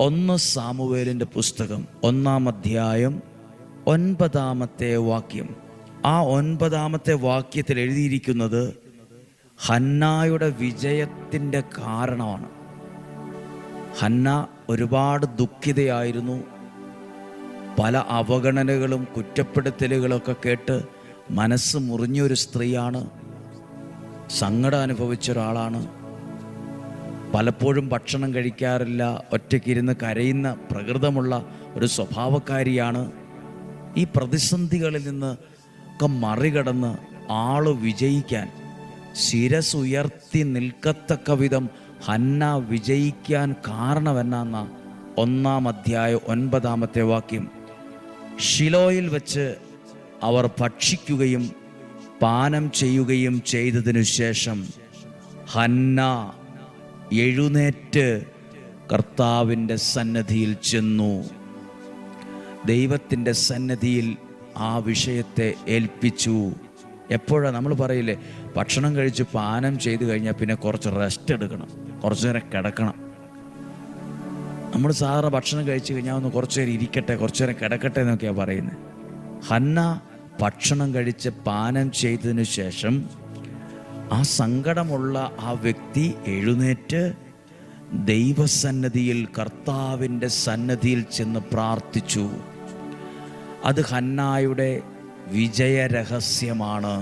1 സാമുവേലിൻ്റെ പുസ്തകം 1-ാം അധ്യായം 9-ാമത്തെ വാക്യം. ആ 9-ാമത്തെ വാക്യത്തിൽ എഴുതിയിരിക്കുന്നത് ഹന്നായുടെ വിജയത്തിൻ്റെ കാരണമാണ്. ഹന്ന ഒരുപാട് ദുഃഖിതയായിരുന്നു. പല അവഗണനകളും കുറ്റപ്പെടുത്തലുകളൊക്കെ കേട്ട് മനസ്സ് മുറിഞ്ഞൊരു സ്ത്രീയാണ്. സങ്കടം അനുഭവിച്ച ഒരാളാണ്. പലപ്പോഴും ഭക്ഷണം കഴിക്കാറില്ല, ഒറ്റയ്ക്കിരുന്ന് കരയുന്ന പ്രകൃതമുള്ള ഒരു സ്വഭാവക്കാരിയാണ്. ഈ പ്രതിസന്ധികളിൽ നിന്ന് ഒക്കെ മറികടന്ന് ആള് വിജയിക്കാൻ, ശിരസുയർത്തി നിൽക്കത്തക്ക വിധം ഹന്ന വിജയിക്കാൻ കാരണമെന്നാന്ന 1-ാം അധ്യായം 9-ാമത്തെ വാക്യം. ശിലോയിൽ വെച്ച് അവർ ഭക്ഷിക്കുകയും പാനം ചെയ്യുകയും ചെയ്തതിനു ശേഷം ഹന്ന എഴുന്നേറ്റ് കർത്താവിൻ്റെ സന്നിധിയിൽ ചെന്നു. ദൈവത്തിൻ്റെ സന്നിധിയിൽ ആ വിഷയത്തെ ഏൽപ്പിച്ചു. എപ്പോഴാണ് നമ്മൾ പറയില്ലേ, ഭക്ഷണം കഴിച്ച് പാനം ചെയ്തു കഴിഞ്ഞാൽ പിന്നെ കുറച്ച് റെസ്റ്റ് എടുക്കണം, കുറച്ചു നേരം കിടക്കണം. നമ്മൾ സാധാരണ ഭക്ഷണം കഴിച്ചു കഴിഞ്ഞാൽ ഒന്ന് കുറച്ചു നേരം ഇരിക്കട്ടെ, കുറച്ചു നേരം കിടക്കട്ടെ എന്നൊക്കെയാണ് പറയുന്നത്. ഹന്ന ഭക്ഷണം കഴിച്ച് പാനം ചെയ്തതിനു ശേഷം ആ സങ്കടമുള്ള ആ വ്യക്തി എഴുന്നേറ്റ് ദൈവസന്നിധിയിൽ, കർത്താവിൻ്റെ സന്നിധിയിൽ ചെന്ന് പ്രാർത്ഥിച്ചു. അത് ഹന്നായുടെ വിജയരഹസ്യമാണ്.